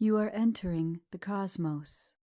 You are entering the cosmos.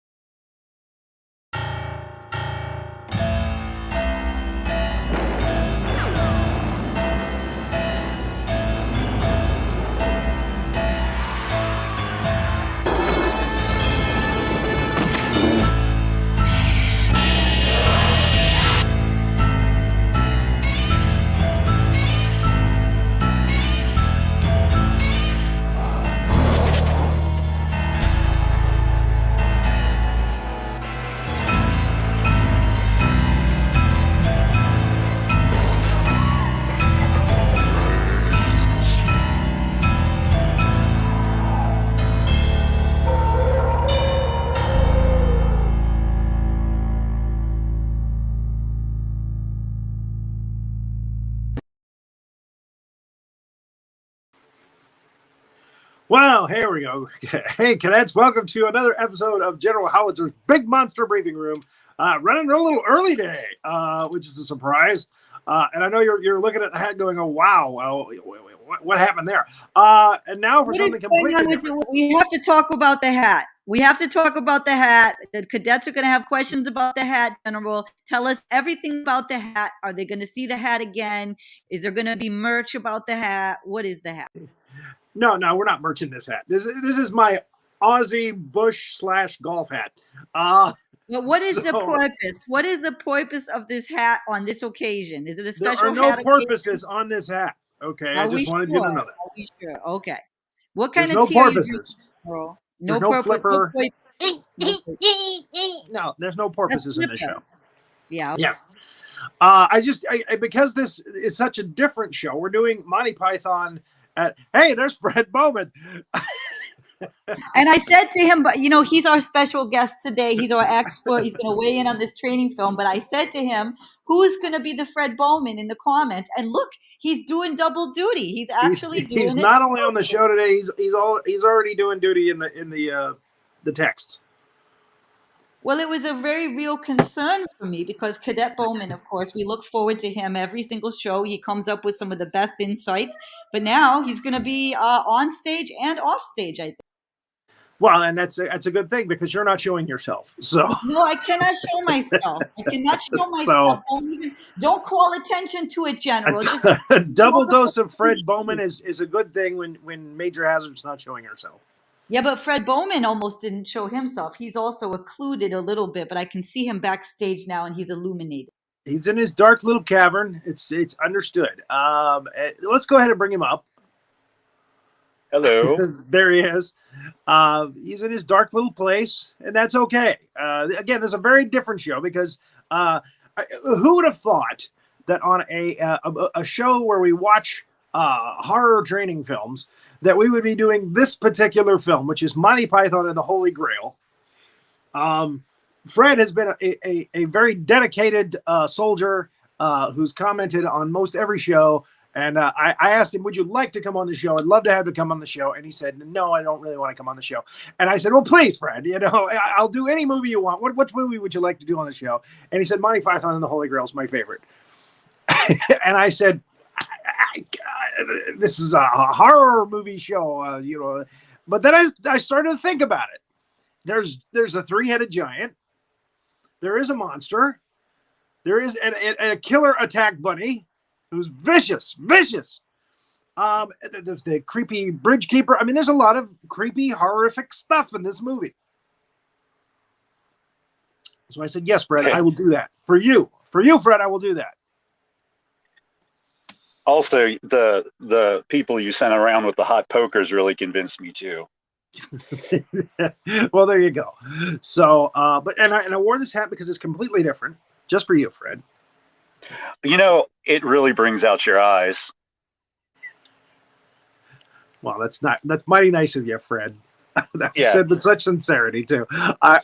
Well, here we go. Hey, cadets, welcome to another episode of General Howitzer's Big Monster Briefing Room. Running a little early today, which is a surprise. And I know you're looking at the hat going, oh, wow, what happened there? And now for something completely different. We have to talk about the hat. We have to talk about the hat. The cadets are going to have questions about the hat, General. Tell us everything about the hat. Are they going to see the hat again? Is there going to be merch about the hat? What is the hat? No, we're not merching this hat. This is my Aussie Bush / golf hat. But what is the purpose? What is the purpose of this hat on this occasion? Is it a special hat? There are no purposes on this hat. Okay, I just wanted you to know that. Are we sure? Okay. What kind of tea purposes? No purpose. Flipper. No, there's no purposes in this show. Yeah. Okay. Yes. Because this is such a different show, we're doing Monty Python. Hey, there's Fred Bowman. And I said to him, but he's our special guest today. He's our expert. He's going to weigh in on this training film. But I said to him, who's going to be the Fred Bowman in the comments? And look, he's doing double duty. He's actually doing. He's not only on the show today. He's already doing duty in the texts. Well, it was a very real concern for me because Cadet Bowman, of course, we look forward to him every single show. He comes up with some of the best insights, but now he's going to be on stage and off stage, I think. Well, and that's a good thing because you're not showing yourself. So no, I cannot show myself. I cannot show myself. Don't call attention to it, General. A double dose of Fred Bowman is a good thing when Major Hazzard's not showing herself. Yeah, but Fred Bowman almost didn't show himself. He's also occluded a little bit, but I can see him backstage now, and he's illuminated. He's in his dark little cavern. It's understood. Let's go ahead and bring him up. Hello. There he is. He's in his dark little place, and that's okay. Again, there's a very different show because who would have thought that on a show where we watch horror training films that we would be doing this particular film, which is Monty Python and the Holy Grail. Fred has been a very dedicated soldier who's commented on most every show. And I asked him, would you like to come on the show? I'd love to have you come on the show. And he said, no, I don't really want to come on the show. And I said, well, please, Fred, I'll do any movie you want. What movie would you like to do on the show? And he said, Monty Python and the Holy Grail is my favorite. And I said, this is a horror movie show, But then I started to think about it. There's a three-headed giant. There is a monster. There is a killer attack bunny who's vicious. There's the creepy bridge keeper. I mean, there's a lot of creepy, horrific stuff in this movie. So I said, yes, Fred, I will do that. For you, Fred, I will do that. Also, the people you sent around with the hot pokers really convinced me too. Well, there you go. So, but I wore this hat because it's completely different, just for you, Fred. It really brings out your eyes. Well, that's mighty nice of you, Fred. That's said with such sincerity too.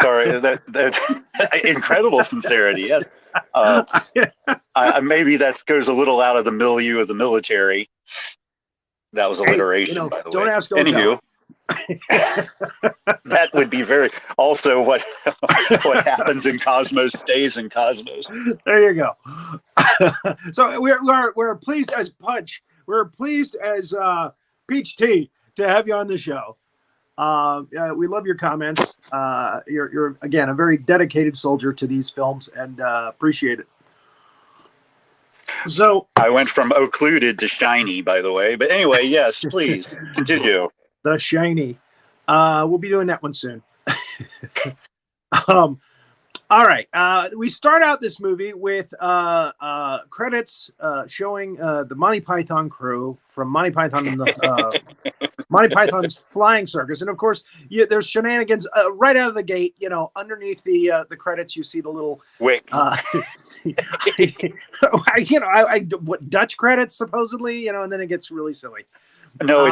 Sorry, that incredible sincerity. Yes. Maybe that goes a little out of the milieu of the military. That was alliteration, by the way. Don't ask. Anywho, that would be also what happens in Cosmos stays in Cosmos. There you go. So we're pleased as Punch. We're pleased as Peach Tea to have you on the show. We love your comments. You're again a very dedicated soldier to these films, and appreciate it. So I went from occluded to shiny, by the way. But anyway, yes, please continue. The Shiny. We'll be doing that one soon. All right. We start out this movie with credits showing the Monty Python crew from Monty Python and the Monty Python's Flying Circus, and of course, there's shenanigans right out of the gate. You know, underneath the credits, you see the little Wick. What Dutch credits supposedly, and then it gets really silly. No,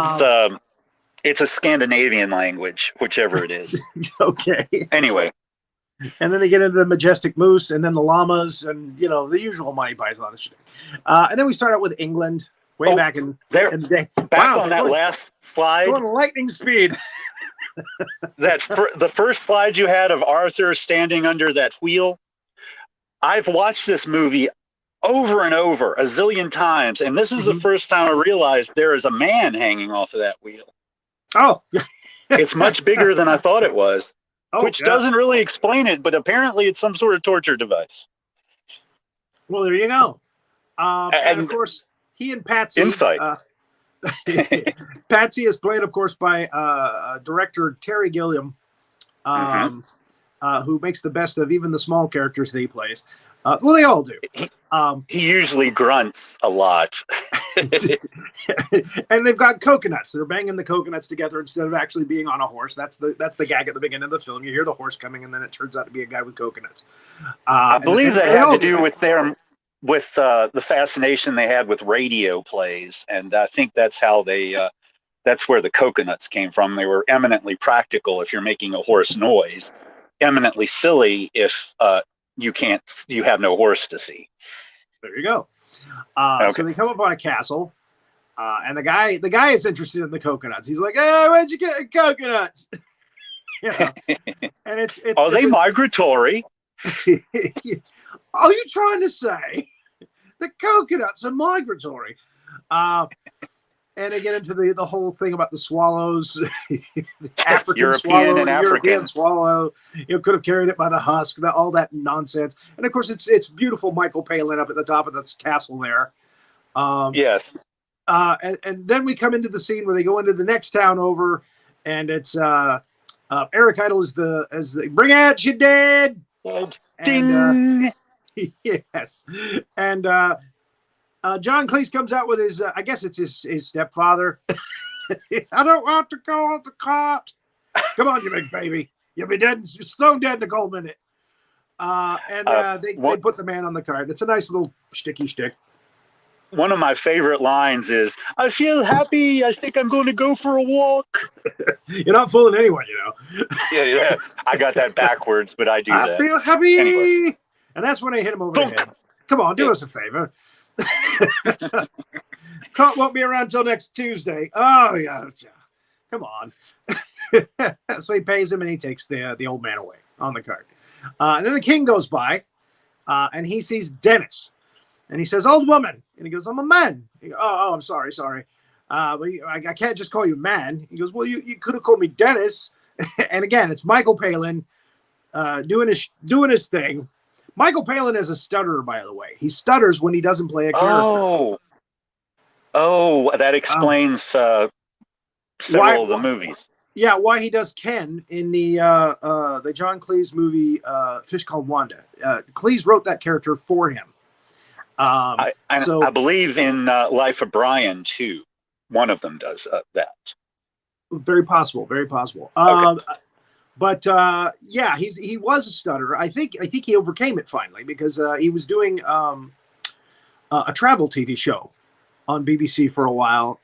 it's a Scandinavian language, whichever it is. Okay. Anyway. And then they get into the majestic moose, and then the llamas, and the usual Monty Python shit. And then we start out with England, way back in the day. Back on that last slide, going lightning speed. The first slide you had of Arthur standing under that wheel. I've watched this movie over and over a zillion times, and this is the first time I realized there is a man hanging off of that wheel. Oh, it's much bigger than I thought it was. Which doesn't really explain it, but apparently it's some sort of torture device. Well, there you go. And of course, he and Patsy. Insight. Patsy is played, of course, by director Terry Gilliam, who makes the best of even the small characters that he plays. Well, they all do. He usually grunts a lot. And they've got coconuts. They're banging the coconuts together instead of actually being on a horse. That's the gag at the beginning of the film. You hear the horse coming, and then it turns out to be a guy with coconuts. I believe that had to do with the fascination they had with radio plays, and I think that's how that's where the coconuts came from. They were eminently practical if you're making a horse noise, eminently silly if you have no horse to see. There you go. So they come up on a castle, and the guy is interested in the coconuts. He's like, "Hey, where'd you get the coconuts?" And it's are they migratory? Are you trying to say the coconuts are migratory? And they get into the whole thing about the swallows, the African European swallow. Could have carried it by the husk. All that nonsense. And of course, it's beautiful Michael Palin up at the top of this castle there. Yes. And then we come into the scene where they go into the next town over, and it's Eric Idle as the bring out your dead. Ding. Yes, and. John Cleese comes out with his, I guess it's his stepfather. I don't want to go off the cart. Come on, you big baby. You'll be dead, stone dead in a cold minute. They put the man on the cart. It's a nice little sticky stick. One of my favorite lines is, "I feel happy. I think I'm going to go for a walk." You're not fooling anyone, Yeah. I got that backwards, but I do that. I feel happy. Anyway. And that's when I hit him over the head. Come on, do us a favor. Cart won't be around till next Tuesday. Oh yeah, come on. So he pays him, and he takes the old man away on the cart. And then the king goes by, and he sees Dennis, and he says, "Old woman," and he goes, "I'm a man." He goes, oh, I'm sorry. But I can't just call you man. He goes, "Well, you could have called me Dennis." And again, it's Michael Palin doing his thing. Michael Palin is a stutterer, by the way. He stutters when he doesn't play a character. Oh, that explains several of the movies. Yeah, why he does Ken in the John Cleese movie Fish Called Wanda. Cleese wrote that character for him. I believe in Life of Brian too. One of them does that. Very possible. Very possible. Okay. But yeah, he was a stutterer. I think he overcame it finally because he was doing a travel TV show on BBC for a while,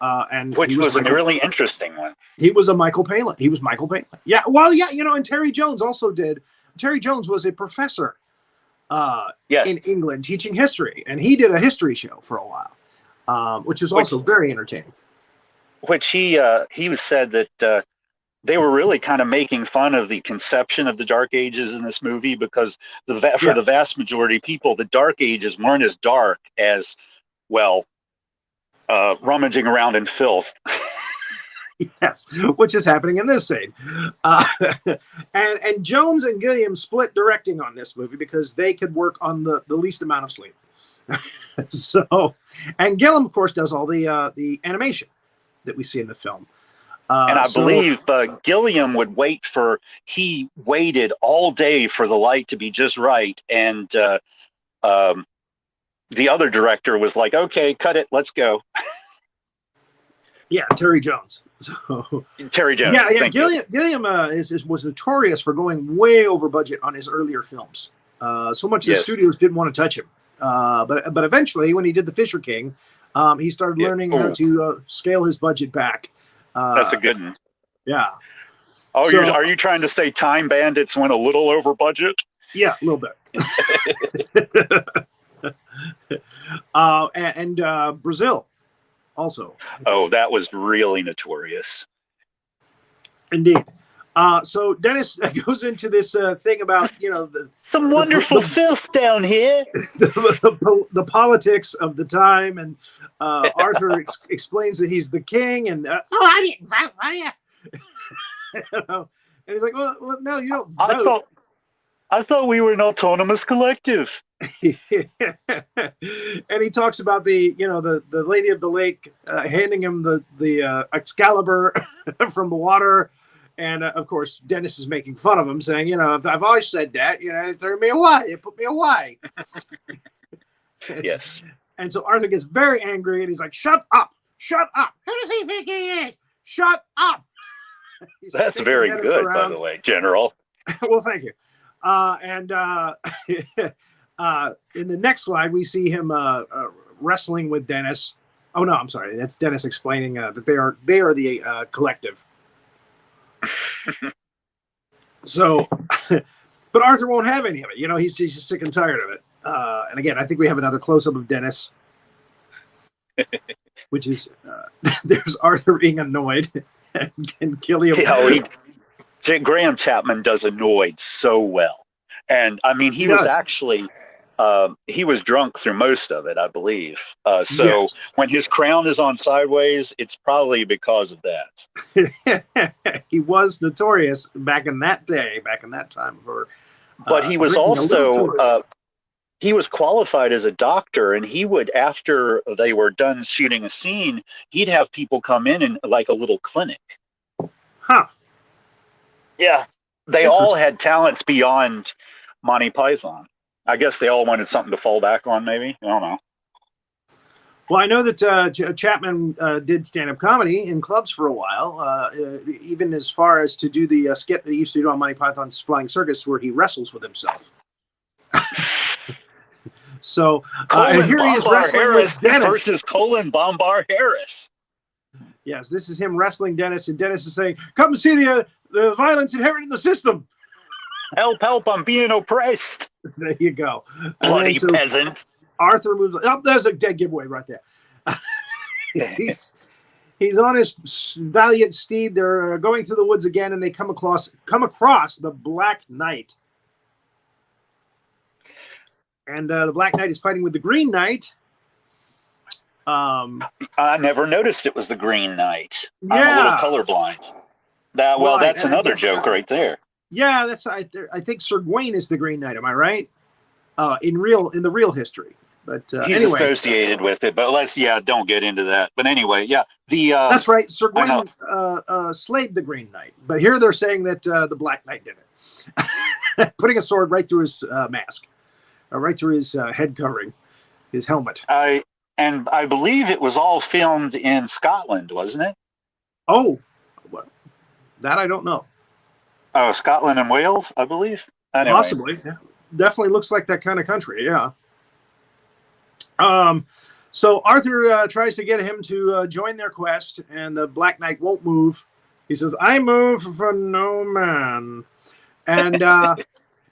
which was a really interesting one. He was Michael Palin. Yeah, well, yeah, and Terry Jones also did. Terry Jones was a professor in England teaching history, and he did a history show for a while, which was also very entertaining. Which he said that. They were really kind of making fun of the conception of the Dark Ages in this movie because for the vast majority of people, the Dark Ages weren't as dark as, rummaging around in filth. Yes, which is happening in this scene. And Jones and Gilliam split directing on this movie because they could work on the least amount of sleep. So, and Gilliam, of course, does all the animation that we see in the film. And I believe Gilliam would he waited all day for the light to be just right. And the other director was like, okay, cut it, let's go. Yeah, Terry Jones. So Terry Jones. Yeah. Gilliam was notorious for going way over budget on his earlier films. So much the studios didn't want to touch him. But eventually, when he did The Fisher King, he started learning how to scale his budget back. That's a good one. Yeah. Oh, are you trying to say Time Bandits went a little over budget? Yeah, a little bit. and Brazil also. Oh, that was really notorious. Indeed. So Dennis goes into this thing about, some wonderful filth down here. The politics of the time, and Arthur explains that he's the king, and I didn't vote for you. And he's like, well, no, you don't vote. I thought we were an autonomous collective. And he talks about the Lady of the Lake handing him the Excalibur from the water. And of course, Dennis is making fun of him, saying, I've always said that, it threw me away. It put me away. Yes. And so Arthur gets very angry, and he's like, shut up. Shut up. Who does he think he is? Shut up. That's very good, by the way, General. Well, thank you. And in the next slide, we see him wrestling with Dennis. Oh, no, I'm sorry. That's Dennis explaining that they are the collective. So, but Arthur won't have any of it. He's just sick and tired of it. And again, I think we have another close-up of Dennis, which is there's Arthur being annoyed and Gilliam. Graham Chapman does annoyed so well, and I mean he was actually he was drunk through most of it, I believe. So when his crown is on sideways, it's probably because of that. He was notorious back in that time for. But he was also he was qualified as a doctor, and he would, after they were done shooting a scene, he'd have people come in and like a little clinic. Huh. Yeah, they all had talents beyond Monty Python. I guess they all wanted something to fall back on, maybe. I don't know. Well, I know that Chapman did stand-up comedy in clubs for a while, even as far as to do the skit that he used to do on Monty Python's Flying Circus, where he wrestles with himself. So here he is wrestling with Dennis versus Colin Bombar Harris. Yes, this is him wrestling Dennis, and Dennis is saying, "Come see the violence inherent in the system. Help! Help! I'm being oppressed." There you go, bloody peasant. Arthur moves. Oh, there's a dead giveaway right there. He's on his valiant steed. They're going through the woods again, and they come across the Black Knight. And the Black Knight is fighting with the Green Knight. I never noticed it was the Green Knight. Yeah. I'm a little colorblind. That's another joke right there. Yeah, I think Sir Gawain is the Green Knight. Am I right? In the real history. But he's anyway, associated with it. But don't get into that. But anyway, yeah, that's right. Sir Gawain slayed the Green Knight, but here they're saying that the Black Knight did it, putting a sword right through his mask, right through his head covering, his helmet. I believe it was all filmed in Scotland, wasn't it? Oh, well, that I don't know. Oh, Scotland and Wales, I believe. Anyway. Possibly. Yeah. Definitely looks like that kind of country. Yeah. So Arthur tries to get him to join their quest, and the Black Knight won't move. He says, "I move for no man," and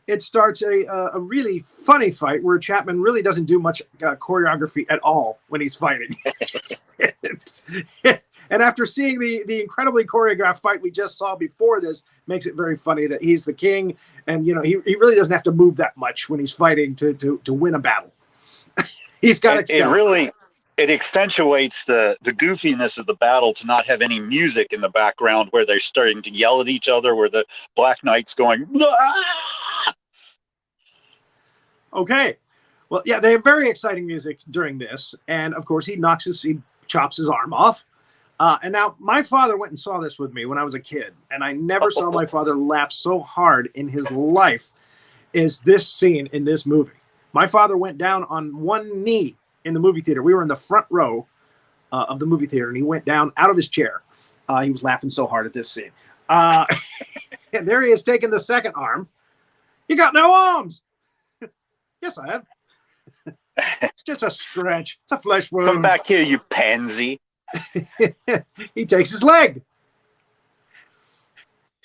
it starts a really funny fight where Chapman really doesn't do much choreography at all when he's fighting. And after seeing the incredibly choreographed fight we just saw before this, makes it very funny that he's the king, and he really doesn't have to move that much when he's fighting to win a battle. He's got it accentuates the goofiness of the battle to not have any music in the background where they're starting to yell at each other, where the Black Knight's going, "Ah!" Okay. Well, yeah, they have very exciting music during this. And of course, he chops his arm off. And now my father went and saw this with me when I was a kid. And I never saw my father laugh so hard in his life as this scene in this movie. My father went down on one knee in the movie theater. We were in the front row of the movie theater, and he went down out of his chair. He was laughing so hard at this scene. And there he is taking the second arm. You got no arms. Yes, I have. It's just a scratch. It's a flesh wound. Come back here, you pansy. He takes his leg.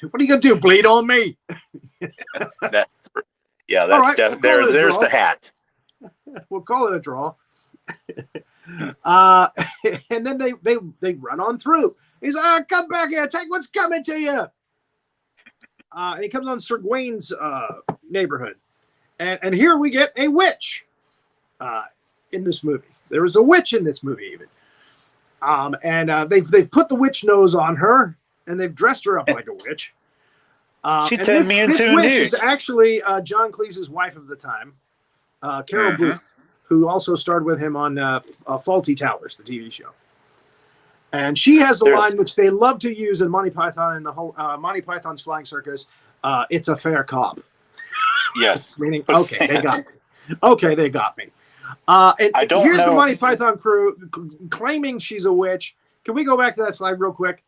What are you going to do, bleed on me? That's right, there's the hat. We'll call it a draw. And then they run on through. He's like, come back here, take what's coming to you. And he comes on Sir Gawain's neighborhood. And here we get a witch in this movie. There is a witch in this movie even. And they've put the witch nose on her, and they've dressed her up like a witch. She turned me into this a witch nude. is actually John Cleese's wife of the time, Carol Booth, who also starred with him on Fawlty Towers, the TV show. And she has a line which they love to use in Monty Python and the whole Monty Python's Flying Circus. It's a fair cop. Yes. Meaning, okay, they got me. Okay, they got me. And I don't here's know. the Monty Python crew claiming she's a witch. Can we go back to that slide real quick?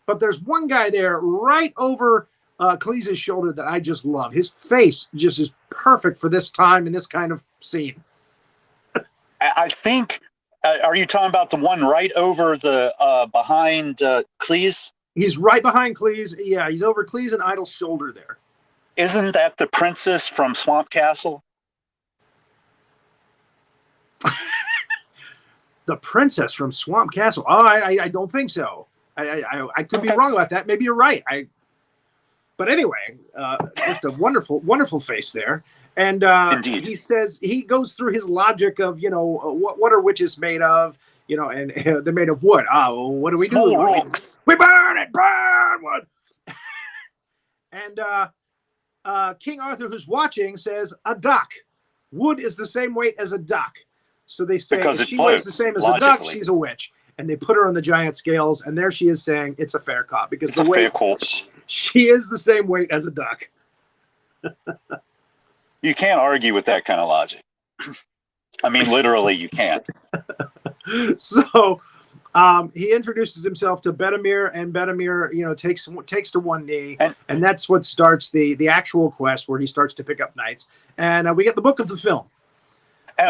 But there's one guy there right over Cleese's shoulder that I just love. His face just is perfect for this time and this kind of scene. I think, are you talking about the one right over the behind Cleese? He's right behind Cleese. Yeah, he's over Cleese and Idle's shoulder there. Isn't that the princess from Swamp Castle? The princess from Swamp Castle. Oh, I don't think so. I could be wrong about that. Maybe you're right. But anyway, just a wonderful, wonderful face there. And Indeed. He says, he goes through his logic of, what are witches made of? And they're made of wood. Well, what do we do? We burn it, burn wood. And King Arthur, who's watching, says, a duck. Wood is the same weight as a duck. So they say if she weighs the same as a duck, she's a witch. And they put her on the giant scales, and there she is saying it's a fair cop because the weight, she is the same weight as a duck. You can't argue with that kind of logic. I mean, literally, you can't. So he introduces himself to Bedemir, and Bedemir, takes to one knee, and that's what starts the actual quest where he starts to pick up knights. And we get the book of the film,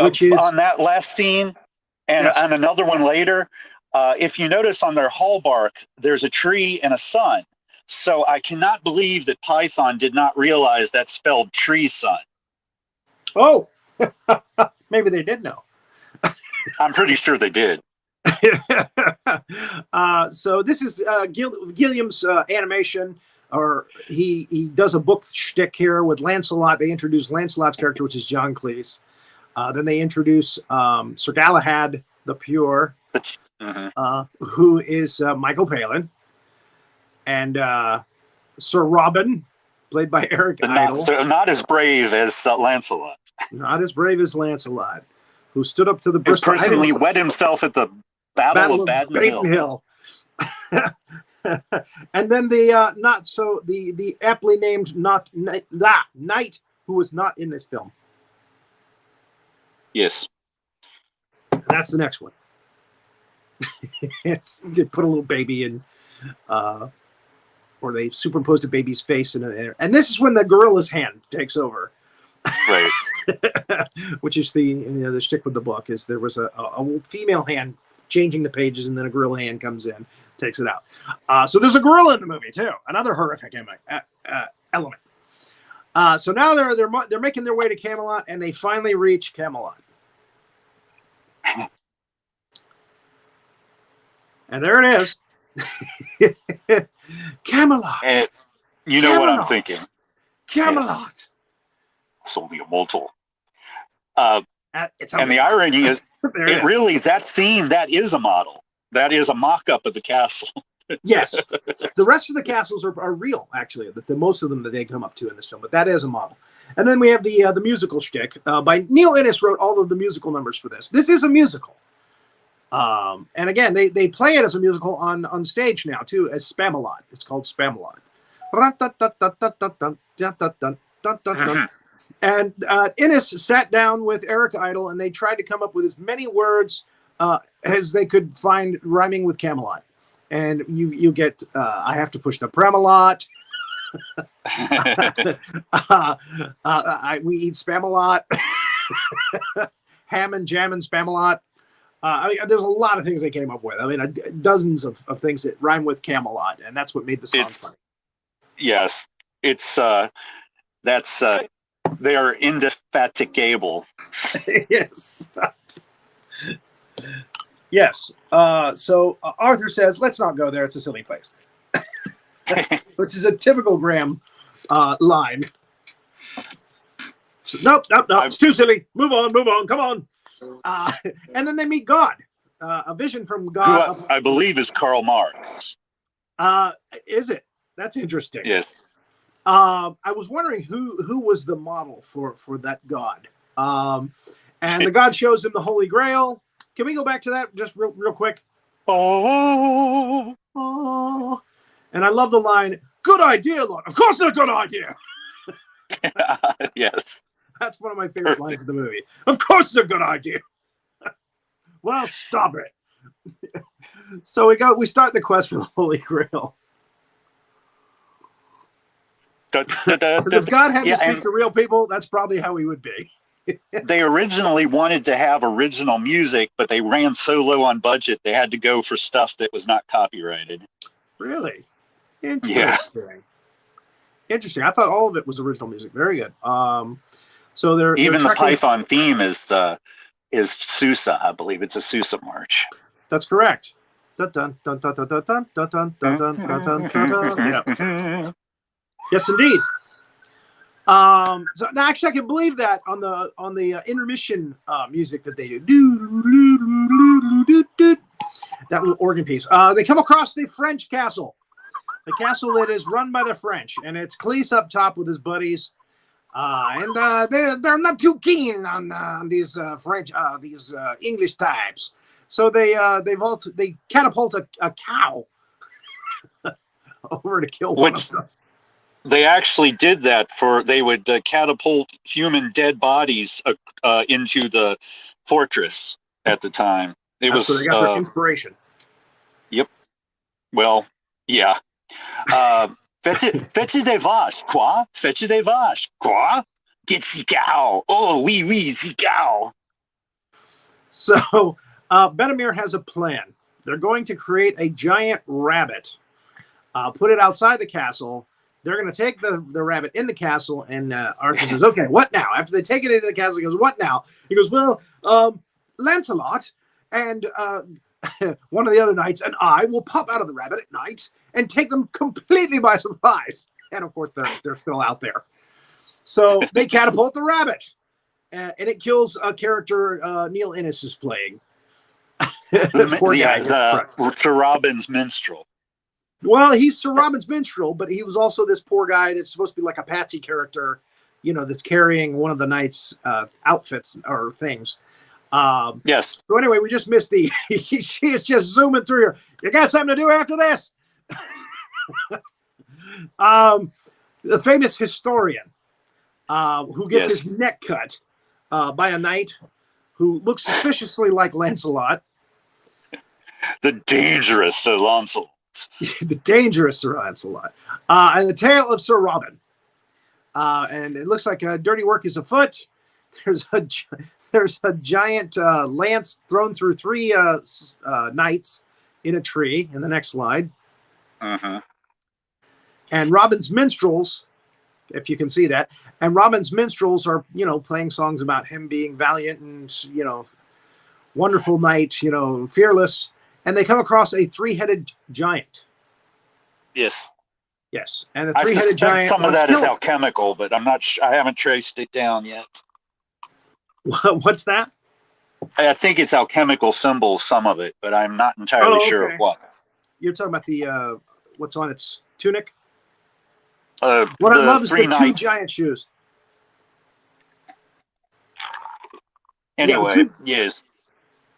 which is on that last scene, and yes. on another one later. If you notice on their hallmark, there's a tree and a sun. So I cannot believe that Python did not realize that spelled tree sun. Oh, maybe they did know. I'm pretty sure they did. So this is Gilliam's animation, or he does a book shtick here with Lancelot. They introduce Lancelot's character, which is John Cleese. Then they introduce Sir Galahad the Pure, who is Michael Palin, and Sir Robin, played by Eric Idle. Not as brave as Lancelot. Not as brave as Lancelot, who stood up to the Bristol. Who personally wet himself at the Battle of Baden Hill. And then the aptly named knight who was not in this film. Yes. That's the next one. They put a little baby in, or they superimposed a baby's face in there. And this is when the gorilla's hand takes over. Right. Which is the shtick with the book, is there was a female hand changing the pages, and then a gorilla hand comes in, takes it out. So there's a gorilla in the movie too, another horrific element. So now they're making their way to Camelot, and they finally reach Camelot. And there it is. Camelot. And you know Camelot. What I'm thinking. Camelot. Yes. It's only a mortal. And the irony is, It really, that scene, that is a model. That is a mock-up of the castle. Yes, the rest of the castles are real, actually. The most of them that they come up to in this film, but that is a model. And then we have the musical shtick by Neil Innes. Wrote all of the musical numbers for this. This is a musical, and again, they play it as a musical on stage now too, as Spamalot. It's called Spamalot. And Innes sat down with Eric Idle, and they tried to come up with as many words as they could find rhyming with Camelot. And you get I have to push the Pramalot. We eat Spamalot. Ham and jam and Spamalot. I mean, there's a lot of things they came up with. I mean, dozens of things that rhyme with Camelot, and that's what made the song funny. Yes, it's they are indefatigable. Yes. Yes. So Arthur says, let's not go there. It's a silly place. Which is a typical Graham line. So, nope. It's too silly. Move on. Come on. And then they meet God. A vision from God. Who I believe is Karl Marx. Is it? That's interesting. Yes. I was wondering who was the model for that God. And the God shows him the Holy Grail. Can we go back to that just real quick? Oh. And I love the line, good idea, Lord. Of course it's a good idea. Yes. That's one of my favorite lines of the movie. Of course it's a good idea. Well, stop it. So we start the quest for the Holy Grail. Because if God had to speak to real people, that's probably how he would be. They originally wanted to have original music, but they ran so low on budget, they had to go for stuff that was not copyrighted. Really? Interesting. Yeah. Interesting. I thought all of it was original music. Very good. So they're the Python theme is Sousa, I believe. It's a Sousa march. That's correct. Dun, dun, dun, dun, dun, dun, dun, dun, dun, dun, dun, dun, dun. Yeah. Yes, indeed. So now actually I can believe that on the intermission music that they do. That little organ piece. They come across the French castle. The castle that is run by the French, and it's Cleese up top with his buddies. And they're not too keen on these French these English types. So they catapult a cow over to kill one of them. They actually did that they would catapult human dead bodies into the fortress at the time. That's where they got their inspiration. Yep. Well, yeah. Faites des vaches, quoi? Faites des vaches, quoi? Get the cow. Oh, oui, the cow. So, Benamir has a plan. They're going to create a giant rabbit, put it outside the castle. They're going to take the rabbit in the castle, and Arthur says, okay, what now? After they take it into the castle, he goes, what now? He goes, well, Lancelot and one of the other knights and I will pop out of the rabbit at night and take them completely by surprise. And, of course, they're still out there. So they catapult the rabbit, and it kills a character Neil Innes is playing. Sir Robin's minstrel. Well, he's Sir Robin's minstrel, but he was also this poor guy that's supposed to be like a patsy character, that's carrying one of the knight's outfits or things. Yes. So anyway, we just missed she is just zooming through here. You got something to do after this? The famous historian who gets his neck cut by a knight who looks suspiciously like Lancelot. The dangerous Sir Lancelot. The dangerous Sir Lancelot. And the tale of Sir Robin. And it looks like dirty work is afoot. There's a giant lance thrown through three knights in a tree in the next slide. Uh-huh. And Robin's minstrels, if you can see that, and Robin's minstrels are, playing songs about him being valiant and, wonderful knight, fearless. And they come across a three-headed giant. Yes. Yes. And the three-headed giant. Some of that is alchemical, but I'm not. I haven't traced it down yet. What's that? I think it's alchemical symbols, some of it, but I'm not entirely sure of what. You're talking about the what's on its tunic? What I love is the two giant shoes. Anyway, yes.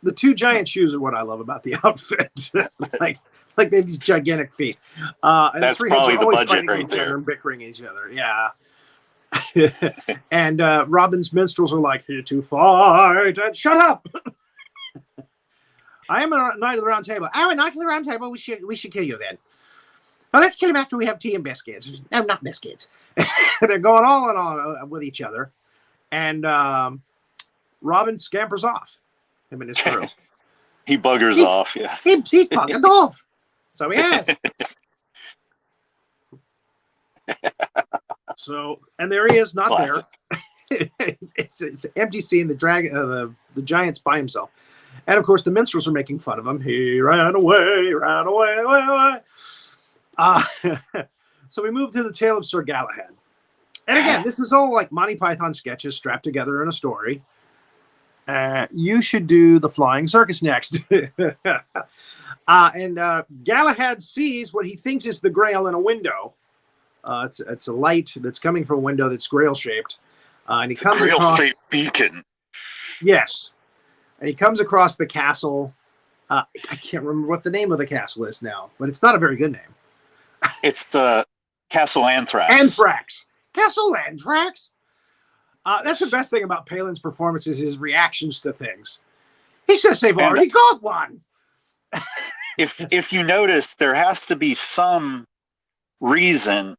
The two giant shoes are what I love about the outfit. like they have these gigantic feet. And that's the three probably heads are the always budget fighting right each other there. and bickering each other. Yeah. And Robin's minstrels are like, here to fight and shut up. I am a knight of the round table. Oh, a knight of the round table. We should kill you then. Well, let's kill him after we have tea and biscuits. No, not biscuits. They're going on and on with each other. And Robin scampers off. Him and his crew. He buggers off, yes. He's buggered off. So he has. So, and there he is, not Classic. there. it's an empty scene. The giant's by himself. And of course, the minstrels are making fun of him. He ran away, away. So we move to the tale of Sir Galahad. And again, this is all like Monty Python sketches strapped together in a story. You should do the flying circus next. And Galahad sees what he thinks is the Grail in a window. It's a light that's coming from a window that's Grail-shaped. And he comes across... Grail-shaped beacon. Yes. And he comes across the castle. I can't remember what the name of the castle is now, but it's not a very good name. It's the Castle Anthrax. Anthrax. Castle Anthrax? That's the best thing about Palin's performances, his reactions to things. He says they've already got one. If you notice, there has to be some reason.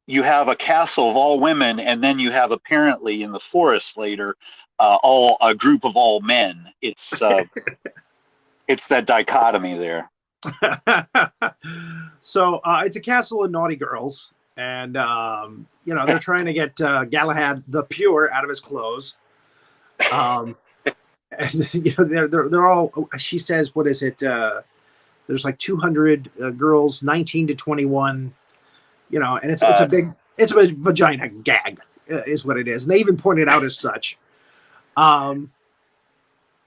You have a castle of all women, and then you have apparently in the forest later a group of all men. It's it's that dichotomy there. So it's a castle of naughty girls, and they're trying to get Galahad the Pure out of his clothes. And they're all. She says, "What is it? There's like 200 girls, 19 to 21." And it's a vagina gag, is what it is. And they even point it out as such.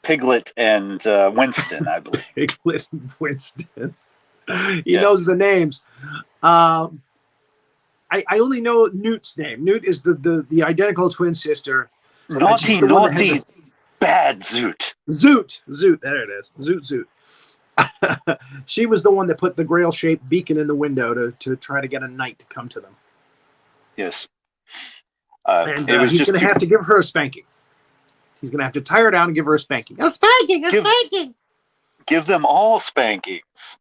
Piglet and Winston, I believe. Piglet and Winston. He knows the names. I only know Newt's name. Newt is the identical twin sister. Naughty, bad Zoot. Zoot. There it is. Zoot. She was the one that put the Grail-shaped beacon in the window to try to get a knight to come to them. Yes. And he's going to have to give her a spanking. He's going to have to tie her down and give her a spanking. A spanking! Give them all spankings.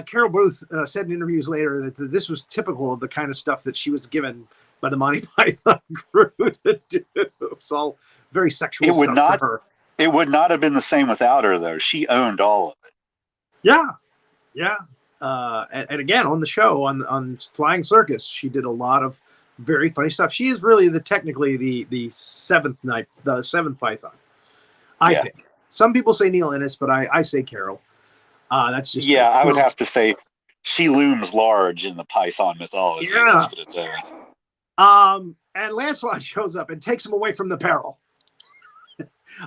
Carol Booth said in interviews later that this was typical of the kind of stuff that she was given by the Monty Python crew to do. It's all very sexual stuff for her. It would not have been the same without her, though. She owned all of it. Yeah. And again, on the show, on Flying Circus, she did a lot of very funny stuff. She is really technically the seventh Python. I think. Some people say Neil Innes, but I say Carol. That's just I would have to say she looms large in the Python mythology. Yeah. And Lancelot shows up and takes him away from the peril.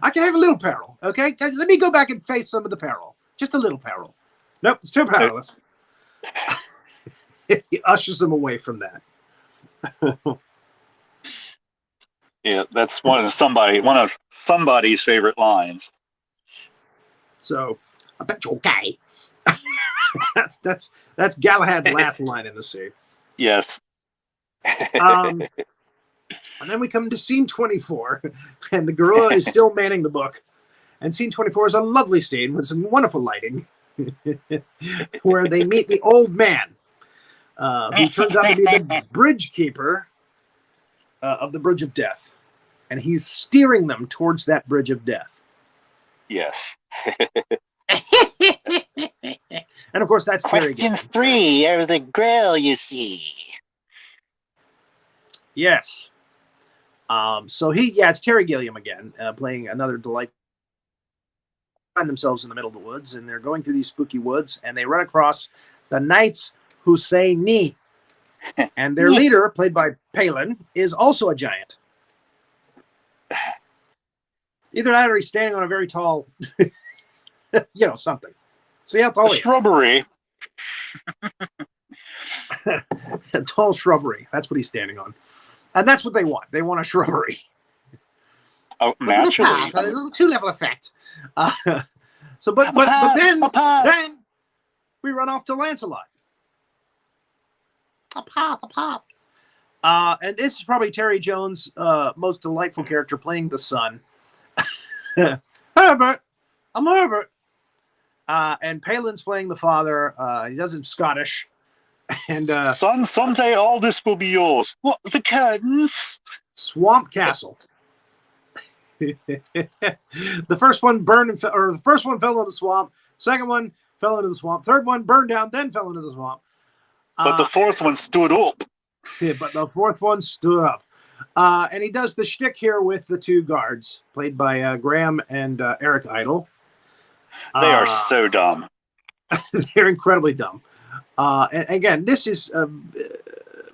I can have a little peril, okay? Guys, let me go back and face some of the peril. Just a little peril. Nope, it's too perilous. He ushers them away from that. Yeah, that's one of somebody's favorite lines. So, I bet you're gay. That's Galahad's last line in the scene. Yes. And then we come to scene 24, and the gorilla is still manning the book. And scene 24 is a lovely scene with some wonderful lighting, where they meet the old man, who turns out to be the bridge keeper of the Bridge of Death. And he's steering them towards that Bridge of Death. Yes. And of course, that's Terry Question 3 of the Grail, you see. Yes. So it's Terry Gilliam again, playing another delight. Find themselves in the middle of the woods, and they're going through these spooky woods, and they run across the knights who say "Ni," and their leader, played by Palin, is also a giant. Either that or he's standing on a very tall, something. See how tall A shrubbery. A tall shrubbery. That's what he's standing on. And that's what they want. They want a shrubbery. Oh, naturally. A little two-level effect. But then we run off to Lancelot. A path. And this is probably Terry Jones' most delightful character playing the son. Herbert, I'm Herbert. And Penland's playing the father. He does it Scottish. And son, someday all this will be yours. What, the curtains? Swamp Castle. The first one burned the first one fell into the swamp. Second one fell into the swamp. Third one burned down, then fell into the swamp. But the fourth one stood up. But the fourth one stood up. And he does the shtick here with the two guards, played by Graham and Eric Idle. They are so dumb. They're incredibly dumb. And again, this is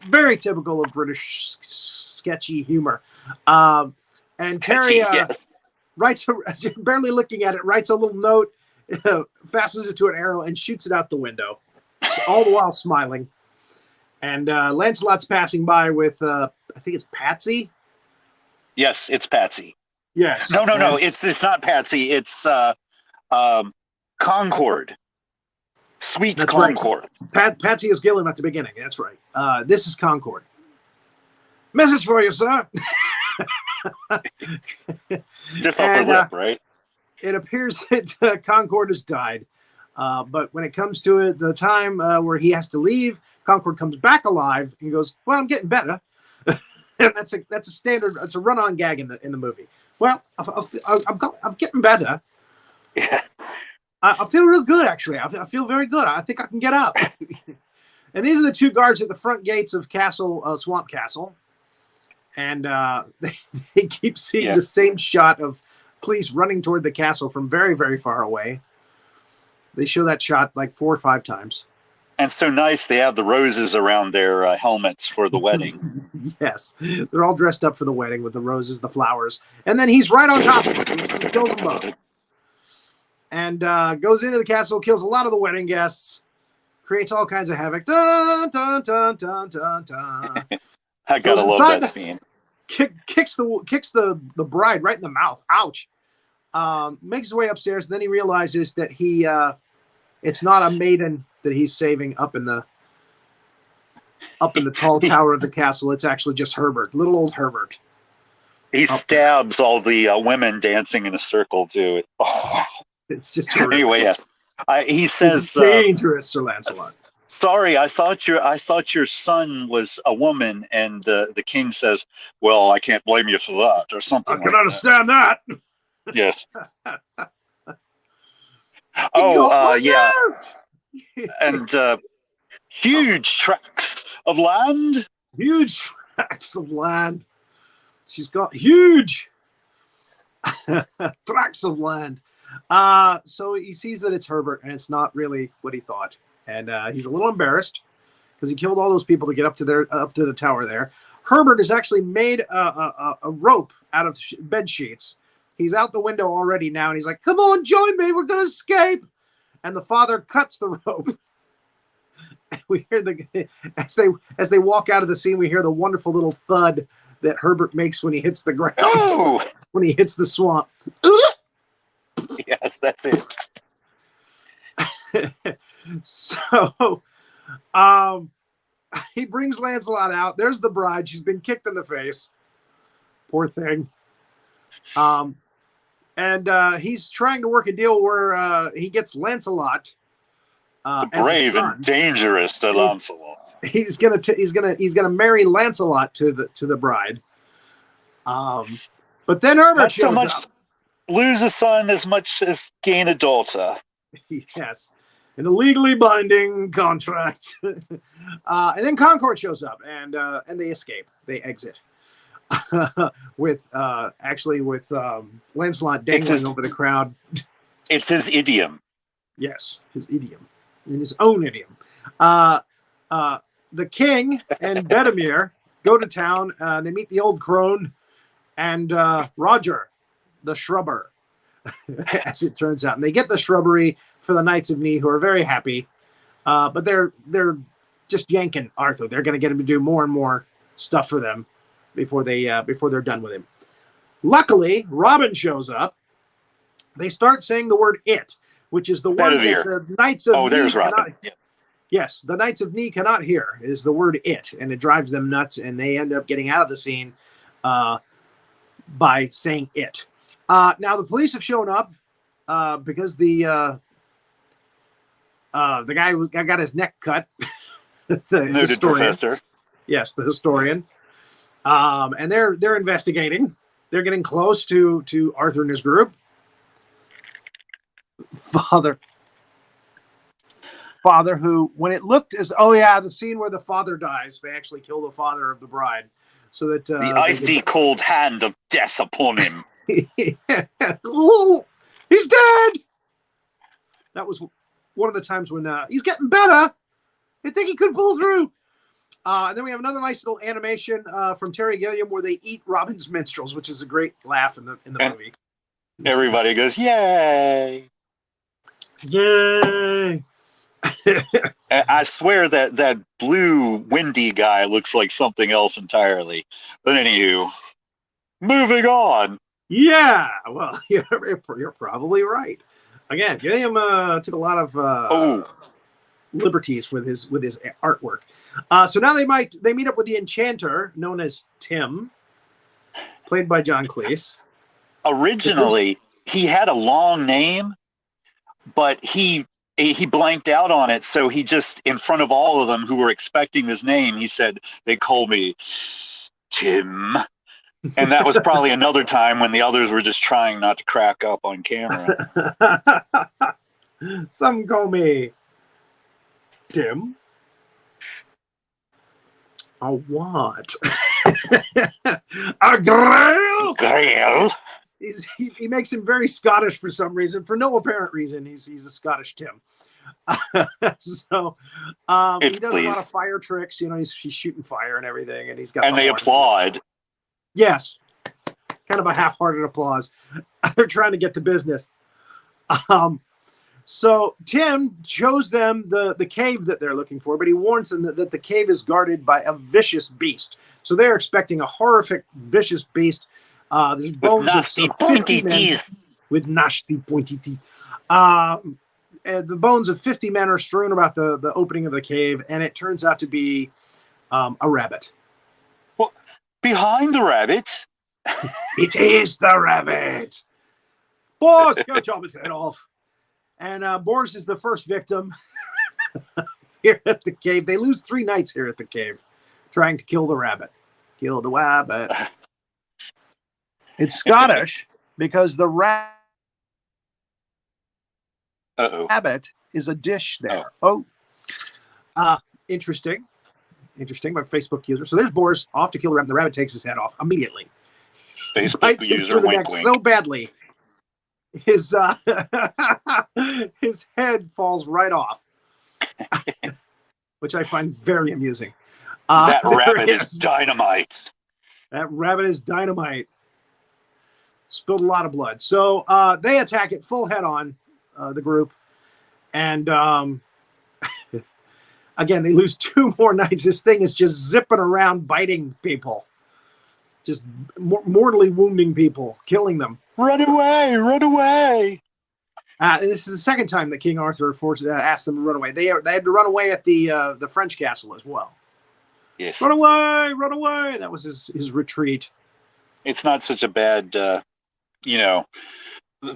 very typical of British sketchy humor. And Terry writes, barely looking at it, writes a little note, fastens it to an arrow, and shoots it out the window, all the while smiling. And Lancelot's passing by with, I think it's Patsy. Yes, it's Patsy. Yes. No. It's not Patsy. It's Concord. Sweet That's Concord. Right. Patsy is Gilliam at the beginning. That's right. This is Concord. Message for you, sir. Stiff upper lip, right? It appears that Concord has died. But when it comes to it, the time where he has to leave, Concord comes back alive. And he goes, "Well, I'm getting better." And that's a standard. It's a run-on gag in the movie. Well, I'm getting better. Yeah. I feel real good, actually. I feel very good. I think I can get up. And these are the two guards at the front gates of Swamp Castle. And they keep seeing the same shot of police running toward the castle from very, very far away. They show that shot like 4 or 5 times. And so nice, they have the roses around their helmets for the wedding. Yes. They're all dressed up for the wedding with the roses, the flowers. And then he's right on top of them. He kills them both. And goes into the castle, kills a lot of the wedding guests, creates all kinds of havoc. Dun, dun, dun, dun, dun, dun. I gotta love that scene. Kicks the bride right in the mouth. Ouch. Makes his way upstairs, and then he realizes that it's not a maiden that he's saving up in the tall tower of the castle. It's actually just Herbert, little old Herbert. He stabs all the women dancing in a circle too. Oh. It's just horrific. Anyway, yes. He says, it's dangerous, Sir Lancelot. Sorry, I thought your son was a woman, and the king says, "Well, I can't blame you for that," or something. I can understand that. Yes. Yeah. And huge tracts of land. Huge tracts of land. She's got huge tracts of land. So he sees that it's Herbert, and it's not really what he thought, and he's a little embarrassed because he killed all those people to get up to the tower there. Herbert has actually made a rope out of bed sheets. He's out the window already now, and he's like, "Come on, join me. We're gonna escape." And the father cuts the rope. And we hear as they walk out of the scene, we hear the wonderful little thud that Herbert makes when he hits the ground. Oh! When he hits the swamp. Yes, that's it. So, he brings Lancelot out. There's the bride. She's been kicked in the face. Poor thing. And he's trying to work a deal where he gets Lancelot. The brave and dangerous Lancelot. He's gonna marry Lancelot to the bride. But then Herbert shows up. Lose a son as much as gain a daughter. Yes, an illegally binding contract. And then Concord shows up, and they escape. They exit with Lancelot dangling over the crowd. It's his idiom. Yes, his idiom, in his own idiom. The king and Bedivere go to town. They meet the old crone and Roger. the shrubber, as it turns out. And they get the shrubbery for the Knights of Ni, who are very happy. But they're just yanking Arthur. They're going to get him to do more and more stuff for them before they're done with him. Luckily, Robin shows up. They start saying the word "it," which is the word that the Knights of Ni cannot. Yeah. Yes, the Knights of Ni cannot hear is the word "it," and it drives them nuts, and they end up getting out of the scene by saying "it." Now the police have shown up because the guy who got his neck cut, the noted historian. Professor. Yes, the historian, and they're investigating. They're getting close to Arthur and his group. Father, who, when it looked as, the scene where the father dies, they actually kill the father of the bride, so that the icy cold hand of death upon him. Ooh, he's dead. That was one of the times when he's getting better. I think he could pull through. And then we have another nice little animation from Terry Gilliam where they eat Robin's minstrels, which is a great laugh in the movie. Everybody goes, "Yay! Yay!" I swear that blue windy guy looks like something else entirely. But anywho, moving on. Yeah, well, you're probably right. Again, Gilliam took a lot of liberties with his artwork. So now they meet up with the Enchanter, known as Tim, played by John Cleese. Originally, he had a long name, but he blanked out on it. So he just, in front of all of them who were expecting his name, he said, "They call me Tim." And that was probably another time when the others were just trying not to crack up on camera. Some call me Tim. A what? A grail? Grail? He makes him very Scottish for some reason. For no apparent reason, he's a Scottish Tim. So he does a lot of fire tricks. He's shooting fire and everything, and he's got. And they applaud. Yes, kind of a half-hearted applause. They're trying to get to business. So Tim shows them the cave that they're looking for, but he warns them that the cave is guarded by a vicious beast. So they're expecting a horrific, vicious beast. There's bones with nasty, pointy teeth. With nasty, pointy teeth. And the bones of 50 men are strewn about the opening of the cave, and it turns out to be a rabbit. Well, behind the rabbit. It is the rabbit. Boss, go chop his head off. And Boris is the first victim here at the cave. They lose 3 knights here at the cave trying to kill the rabbit. Kill the rabbit. It's Scottish because the rabbit is a dish there. Interesting. Interesting. My Facebook user. So there's Boris off to kill the rabbit. The rabbit takes his head off immediately. Facebook user through the neck so badly. His head falls right off, which I find very amusing. That rabbit is dynamite. That rabbit is dynamite. Spilled a lot of blood. So they attack it full head on, the group. And again, they lose 2 more knights. This thing is just zipping around, biting people. Just mortally wounding people, killing them. Run away! Run away! This is the second time that King Arthur asked them to run away. They had to run away at the French castle as well. Yes. Run away! Run away! That was his retreat. It's not such a bad,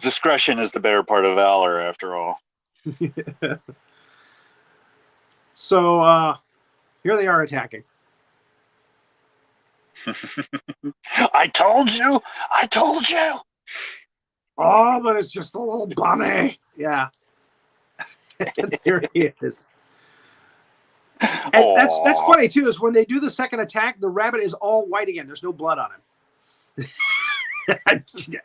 discretion is the better part of valor, after all. So here they are attacking. I told you! I told you! Oh, but it's just a little bunny. Yeah. And there he is. And that's funny, too, is when they do the second attack, the rabbit is all white again. There's no blood on him.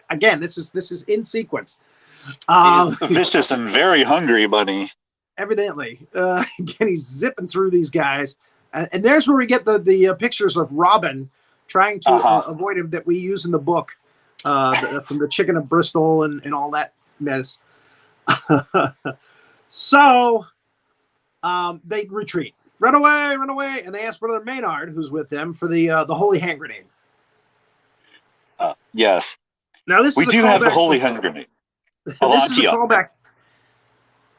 Again, this is in sequence. He's a vicious and very hungry bunny. Evidently. Again, he's zipping through these guys. And there's where we get the pictures of Robin trying to avoid him that we use in the book. from the Chicken of Bristol and all that mess. So they retreat. Run away, and they ask Brother Maynard, who's with them, for the Holy Hand Grenade. Yes. Now we do have the Holy Hand Grenade. This is a callback.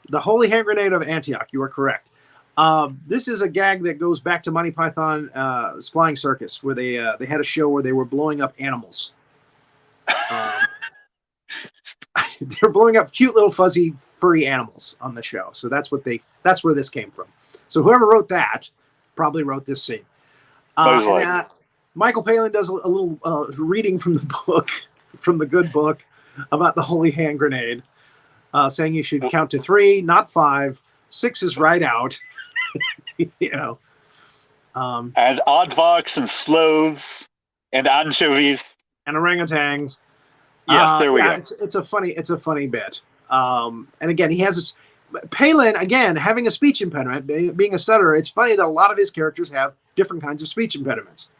The Holy Hand Grenade of Antioch. You are correct. This is a gag that goes back to Monty Python's Flying Circus, where they had a show where they were blowing up animals. They're blowing up cute little fuzzy furry animals on the show. So that's where this came from. So whoever wrote that probably wrote this scene. Michael Palin does a little reading from the book, from the good book, about the Holy Hand Grenade, saying you should count to 3, not 5. 6 is right out. You know. And oddvox and sloths and anchovies and orangutans. Yes, there we go. It's a funny bit. And again, he has this. Palin, again, having a speech impediment, being a stutterer, it's funny that a lot of his characters have different kinds of speech impediments.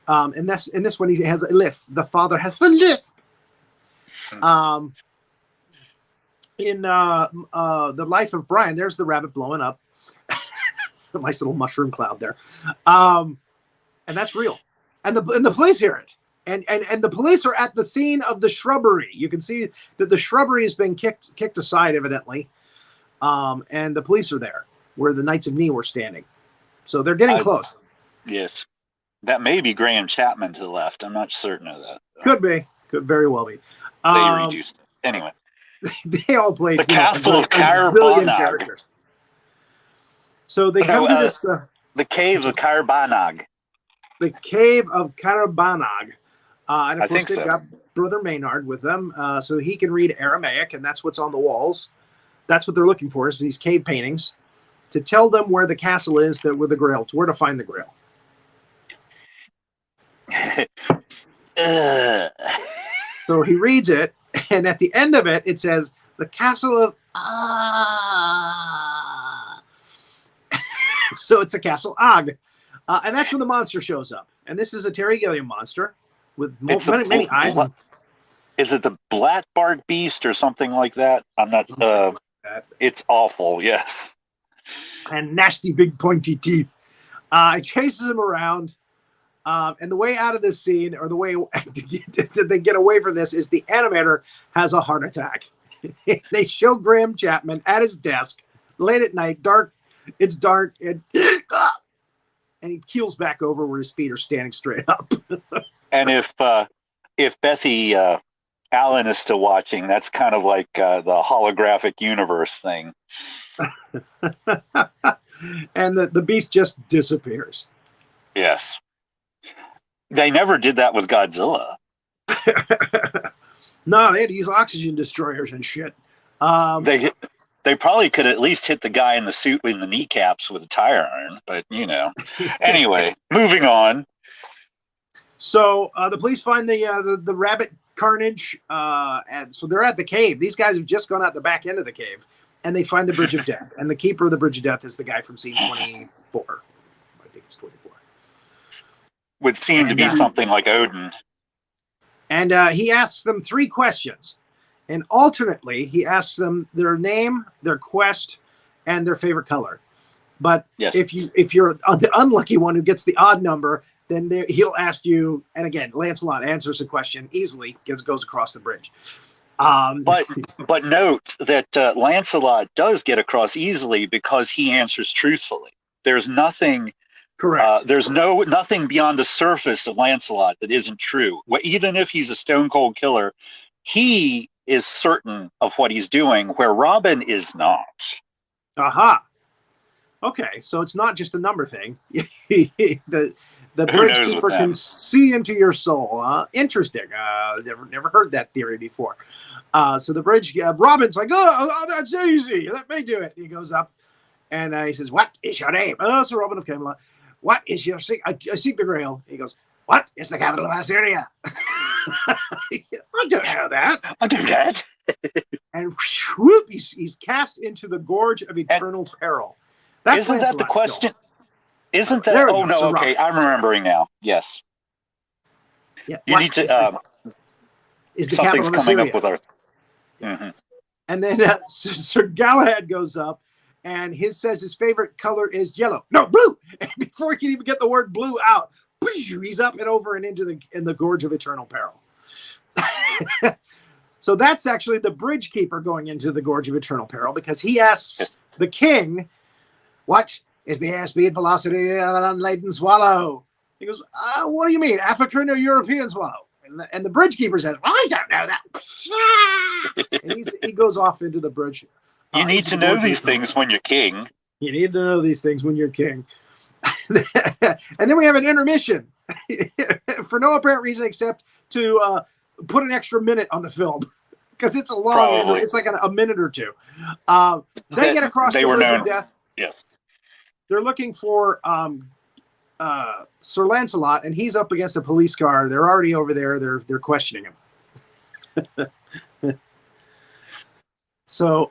And in this one, he has a lisp. The father has the lisp. In The Life of Brian, there's the rabbit blowing up. A nice little mushroom cloud there. And that's real. And the police hear it. And the police are at the scene of the shrubbery. You can see that the shrubbery has been kicked aside, evidently. And the police are there, where the Knights of Knee were standing. So they're getting close. Yes. That may be Graham Chapman to the left. I'm not certain of that. Could be. Could very well be. They reduced it. Anyway. They all played the Castle of characters. So they come to this... the Cave of Carbanag. The Cave of Carbanag. And of course, they've got Brother Maynard with them, so he can read Aramaic, and that's what's on the walls. That's what they're looking for, is these cave paintings, to tell them where the castle is, where the Grail, where to find the Grail. So he reads it, and at the end of it, it says, the Castle of... So it's a Castle Ag. And that's when the monster shows up. And this is a Terry Gilliam monster with many eyes. Is it the Blackbark Beast or something like that? I'm not... it's awful, yes. And nasty big pointy teeth. It chases him around. And the way out of this scene, or the way that they get away from this, is the animator has a heart attack. They show Graham Chapman at his desk, late at night, dark. It's dark, and he keels back over where his feet are standing straight up. And if Bethy Allen is still watching, that's kind of like the holographic universe thing. And the beast just disappears. Yes. They never did that with Godzilla. No, they had to use oxygen destroyers and shit. They probably could at least hit the guy in the suit with the kneecaps with a tire iron, but you know. Anyway, moving on. So the police find the rabbit carnage, and so they're at the cave. These guys have just gone out the back end of the cave, and they find the Bridge of Death. And the keeper of the Bridge of Death is the guy from scene 24. I think it's 24. Would seem to be something like Odin. And he asks them 3 questions. And alternately, he asks them their name, their quest, and their favorite color. But if you're the unlucky one who gets the odd number, then he'll ask you, and again, Lancelot answers the question easily, goes across the bridge. But note that Lancelot does get across easily because he answers truthfully. There's nothing... Correct. There's nothing beyond the surface of Lancelot that isn't true. Even if he's a stone cold killer, he is certain of what he's doing, where Robin is not. Aha. Okay, so it's not just a number thing. the bridge keeper can see into your soul. Interesting. Never heard that theory before. So the bridge, Robin's like, oh, that's easy. Let me do it. He goes up, and he says, "What is your name?" Oh, Sir Robin of Camelot. What is your I seek the Grail? He goes, what is the capital of Assyria? I don't know that. I do that. And whoop, he's cast into the gorge of eternal peril. Isn't that the question? Isn't that? Oh no, okay, I'm remembering now. Yes. Yeah. You need to. is the Something's capital of coming Assyria. up with Arthur. Mm-hmm. And then Sir Galahad goes up, and says his favorite color is yellow. No, blue. And before he can even get the word blue out, he's up and over and into the gorge of eternal peril. So that's actually the bridge keeper going into the gorge of eternal peril, because he asks the king, "What is the airspeed velocity of an unladen swallow?" He goes, "What do you mean, African or European swallow?" And the bridge keeper says, "Well, I don't know that." And he goes off into the bridge. You need to know these things when you're king. You need to know these things when you're king. And then we have an intermission for no apparent reason except to put an extra minute on the film, because it's a long. It's like a minute or two. They get across the bridge of death. Yes. They're looking for Sir Lancelot, and he's up against a police car. They're already over there. They're questioning him. So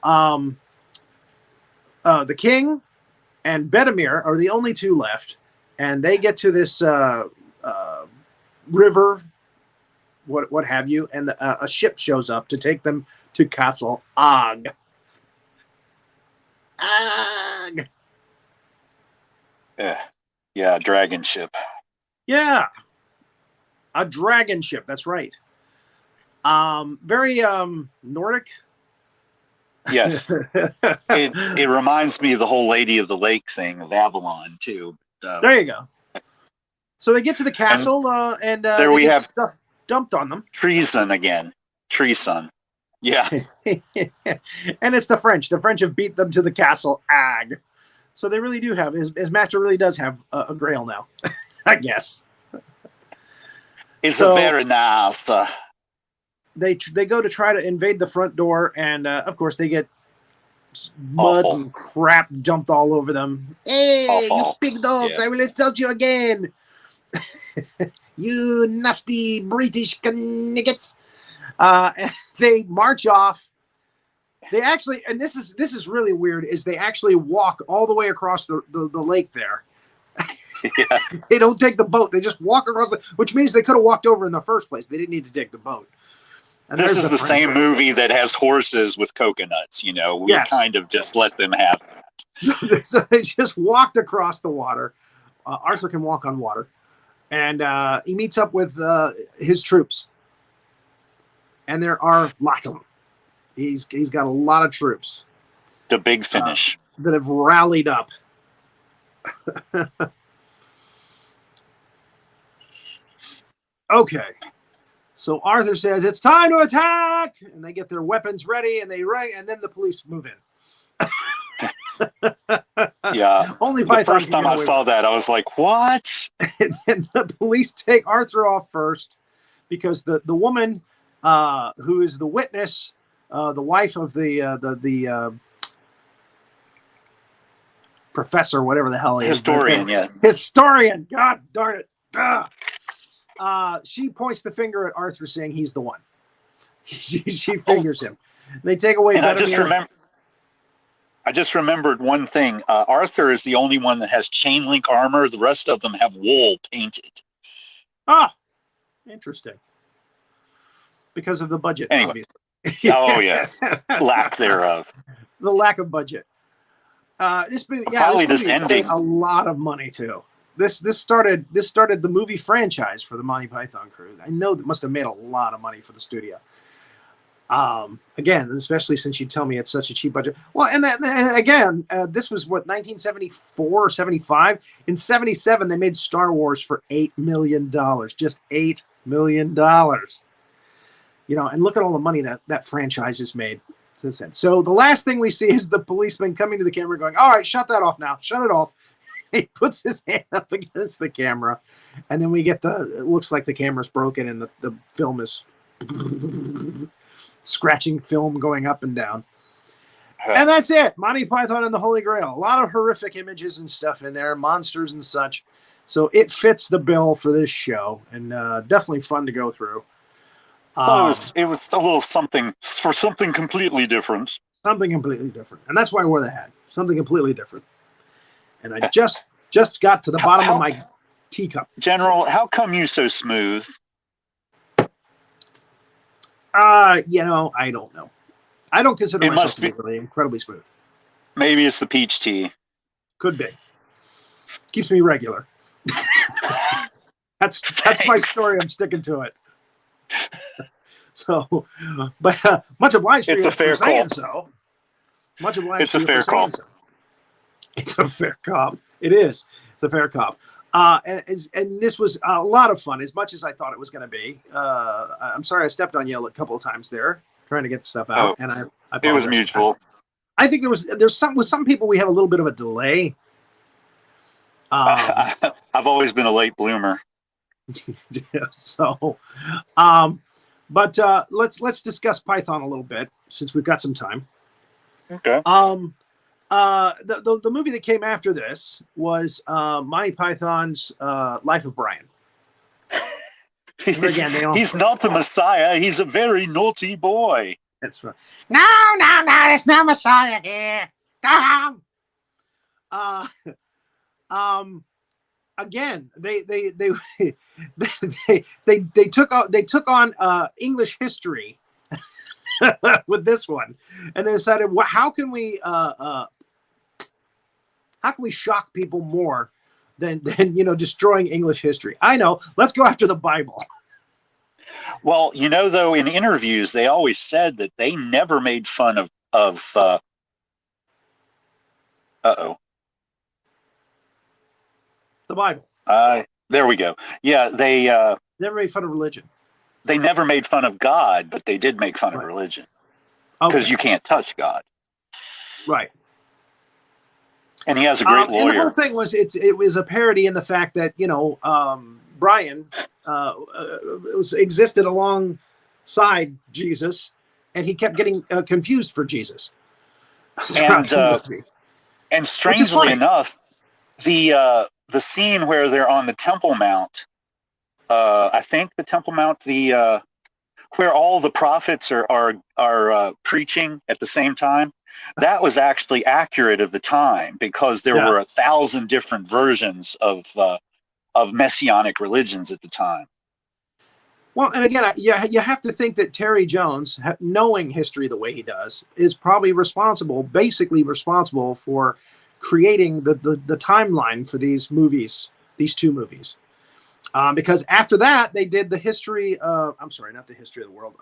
the king and Bedemir are the only two left, and they get to this river, what have you, and a ship shows up to take them to Castle Ag. Yeah, dragon ship. Yeah, a dragon ship. That's right. Very Nordic. Yes. It reminds me of the whole Lady of the Lake thing of Avalon too. There you go. So they get to the castle, and there we have stuff dumped on them. Treason again. Treason. Yeah. And it's the French. The French have beat them to the castle Ag. So they really do have, his master really does have a grail now, I guess. It's a very nice. They go to try to invade the front door, and of course they get mud and crap dumped all over them. Hey, you big dogs! Yeah. I will insult you again. You nasty British knickets. They march off. They actually, and this is really weird, is they actually walk all the way across the lake there. Yeah. They don't take the boat. They just walk across, which means they could have walked over in the first place. They didn't need to take the boat. And this is the same movie that has horses with coconuts. You know, we kind of just let them have that. So they just walked across the water. Arthur can walk on water. And he meets up with his troops. And there are lots of them. He's got a lot of troops. The big finish. That have rallied up. Okay. So Arthur says, "It's time to attack!" And they get their weapons ready, and they ring, and then the police move in. Yeah. Only the first time I saw that, I was like, what? And then the police take Arthur off first, because the woman who is the witness, the wife of the professor, whatever the hell he is. Historian, yeah. Historian, God darn it. She points the finger at Arthur, saying he's the one. She fingers him. They take away. And I just remembered one thing. Arthur is the only one that has chain link armor. The rest of them have wool painted. Ah, interesting. Because of the budget, anyway. Obviously. Oh yes, lack thereof. The lack of budget. This movie paid a lot of money too. This started the movie franchise for the Monty Python crew. I know that must have made a lot of money for the studio. Again, especially since you tell me it's such a cheap budget. Well, and again, this was what, 1974 or 75. In 77, they made Star Wars for $8 million. Just $8 million. You know, and look at all the money that franchise has made since then. So the last thing we see is the policeman coming to the camera going, "All right, shut that off now. Shut it off." He puts his hand up against the camera, and then we get it looks like the camera's broken and the film is scratching film going up and down. And that's it. Monty Python and the Holy Grail. A lot of horrific images and stuff in there, monsters and such. So it fits the bill for this show, and definitely fun to go through. It was a little something completely different. Something completely different. And that's why I wore the hat. Something completely different. And I just got to the bottom of my teacup. General, how come you so smooth? You know, I don't know. I don't consider It myself must to be be. really incredibly smooth. Maybe it's the peach tea. Could be. Keeps me regular. That's my Thanks. story. I'm sticking to it. So, but much obliged It's for a fair saying call. so. Much obliged It's for a you fair for saying call. so. It's a fair cop. It is. It's a fair cop. And this was a lot of fun, as much as I thought it was going to be. I'm sorry I stepped on you a couple of times there, trying to get stuff out, Oh, and I it was apologize. mutual. I think there's some people we have a little bit of a delay. I've always been a late bloomer. So, but let's discuss Python a little bit since we've got some time. Okay. The movie that came after this was Monty Python's Life of Brian. He's not the Messiah. He's a very naughty boy. That's right. No, it's not Messiah here. Go home. Again, they took on English history with this one, and they decided, how can we shock people more than destroying English history? I know. Let's go after the Bible. Well, though, in interviews, they always said that they never made fun of the Bible. There we go. Yeah, they Never made fun of religion. They never made fun of God, but they did make fun of religion because you can't touch God. Right. And he has a great lawyer. And the whole thing was it was a parody in the fact that Brian existed alongside Jesus, and he kept getting confused for Jesus. And strangely enough, the scene where they're on the Temple Mount, I think the Temple Mount, where all the prophets are preaching at the same time, that was actually accurate of the time because there were 1,000 different versions of messianic religions at the time. Well, and again, you have to think that Terry Jones, knowing history the way he does, is probably basically responsible for creating the timeline for these two movies. Because after that, they did the history of, I'm sorry, not the history of the world.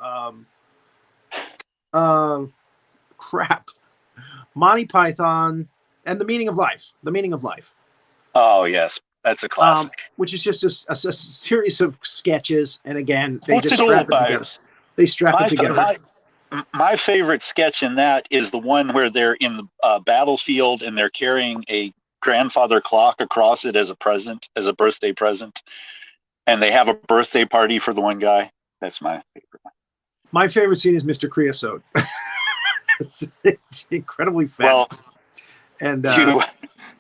Monty Python and The Meaning of Life. The Meaning of Life. Oh, yes. That's a classic. Which is just a series of sketches. And again, they What's just it all strap it about? together. They strap it together. My favorite sketch in that is the one where they're in the battlefield and they're carrying a grandfather clock across it as a present, as a birthday present. And they have a birthday party for the one guy. That's my favorite one. My favorite scene is Mr. Creosote. it's incredibly fat. Well, and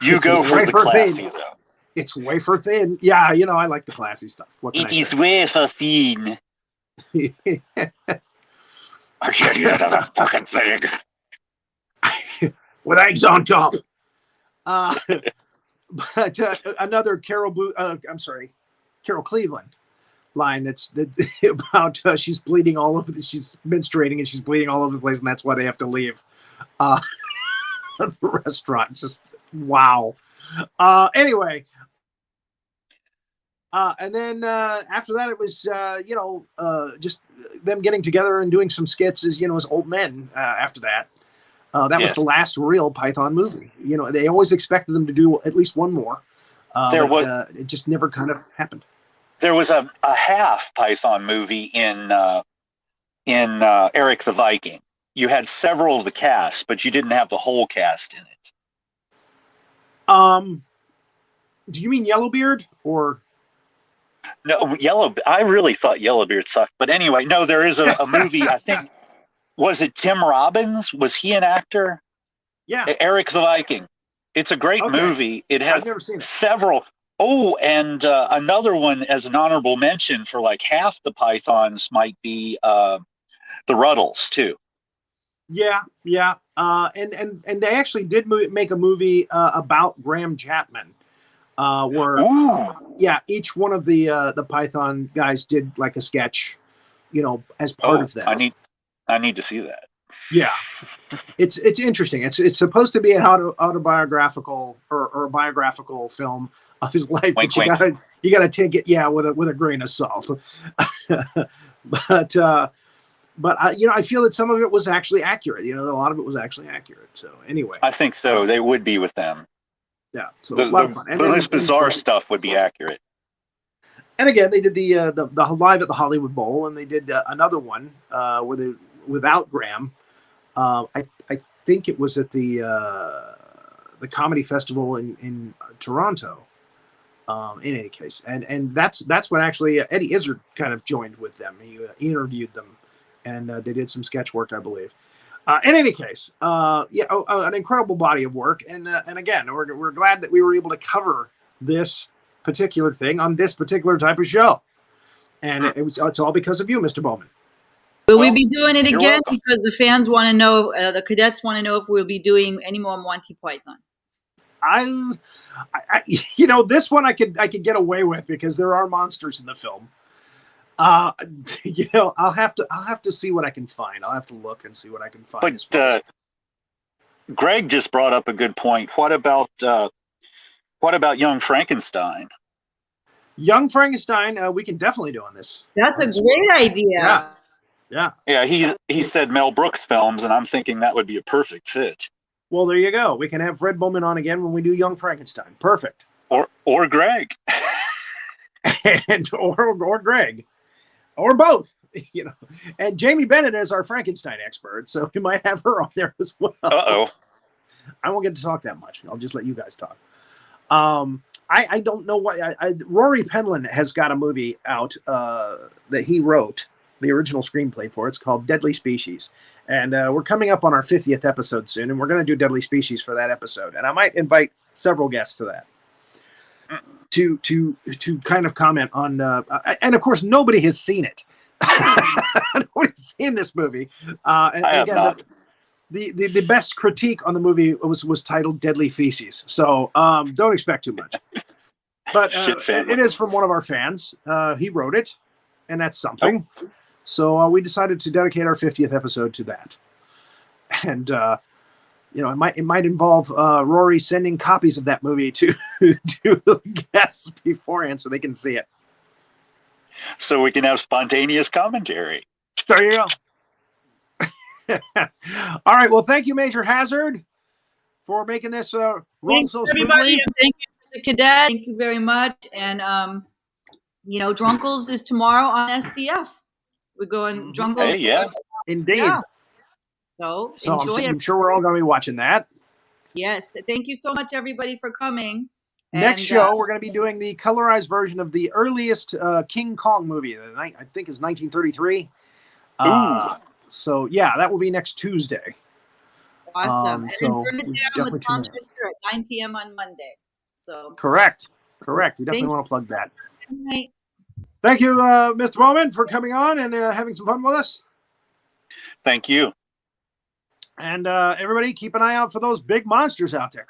you go for the classy, though. It's wafer thin. Yeah, I like the classy stuff. It is wafer thin. I can't eat another fucking thing. With eggs on top. But another Carol Cleveland line that's about she's bleeding all over. She's menstruating and she's bleeding all over the place, and that's why they have to leave the restaurant. It's just wow. Anyway. And then after that, it was just them getting together and doing some skits as old men. After that, that was the last real Python movie. They always expected them to do at least one more. It just never kind of happened. There was a half Python movie in Eric the Viking. You had several of the cast, but you didn't have the whole cast in it. Do you mean Yellowbeard or? No, I really thought Yellowbeard sucked. But anyway, no, there is a movie, I think, was it Tim Robbins? Was he an actor? Yeah. Eric the Viking. It's a great movie. It has several. Oh, and another one as an honorable mention for like half the Pythons might be the Ruddles, too. Yeah. And they actually did make a movie about Graham Chapman. Where each one of the Python guys did like a sketch as part of that. I need to see that. Yeah, it's interesting. It's supposed to be an autobiographical or a biographical film of his life, Wink, but you gotta take it, with a grain of salt. But I feel that some of it was actually accurate. That a lot of it was actually accurate. So anyway, I think so. They would be with them. Yeah, so a lot of fun. The most bizarre stuff would be accurate. And again, they did the live at the Hollywood Bowl, and they did another one without Graham. I think it was at the comedy festival in Toronto. In any case, and that's when actually Eddie Izzard kind of joined with them. He interviewed them, and they did some sketch work, I believe. In any case, an incredible body of work, and again, we're glad that we were able to cover this particular thing on this particular type of show, and it's all because of you, Mr. Bowman. Will we be doing it again? Welcome. Because the fans want to know, the cadets want to know if we'll be doing any more Monty Python. This one I could get away with because there are monsters in the film. I'll have to see what I can find. I'll have to look and see what I can find. But Greg just brought up a good point. What about Young Frankenstein? Young Frankenstein, we can definitely do on this. That's a great idea. Yeah. He said Mel Brooks films, and I'm thinking that would be a perfect fit. Well, there you go. We can have Fred Bowman on again when we do Young Frankenstein. Perfect. Or Greg. or Greg. Or both. And Jamie Bennett is our Frankenstein expert, so we might have her on there as well. Uh-oh. I won't get to talk that much. I'll just let you guys talk. I don't know why. Rory Penland has got a movie out that he wrote the original screenplay for. It's called Deadly Species. And we're coming up on our 50th episode soon, and we're going to do Deadly Species for that episode. And I might invite several guests to that to kind of comment on. And of course, nobody has seen it. Nobody's seen this movie. And I have again, not. The best critique on the movie was titled Deadly Feces. So don't expect too much. But it is from one of our fans. He wrote it, and that's something. Oh. So we decided to dedicate our 50th episode to that. And it might involve Rory sending copies of that movie to the guests beforehand so they can see it. So we can have spontaneous commentary. There you go. All right. Well, thank you, Major Hazzard, for making this run so smoothly. Thank you, Mr. Cadet. Thank you very much. And Drunkles is tomorrow on SDF. We're going Drunkles. Hey, yeah. Indeed. Yeah. So enjoy I'm sure we're all going to be watching that. Yes. Thank you so much, everybody, for coming. Next show, we're going to be doing the colorized version of the earliest King Kong movie, I think is 1933. So, yeah, that will be next Tuesday. Awesome. And so then burn it down with Tom Fisher at 9 p.m. on Monday. So Correct. You definitely want to plug that. Good night. Thank you, Mr. Bowman, for coming on and having some fun with us. Thank you. And everybody, keep an eye out for those big monsters out there.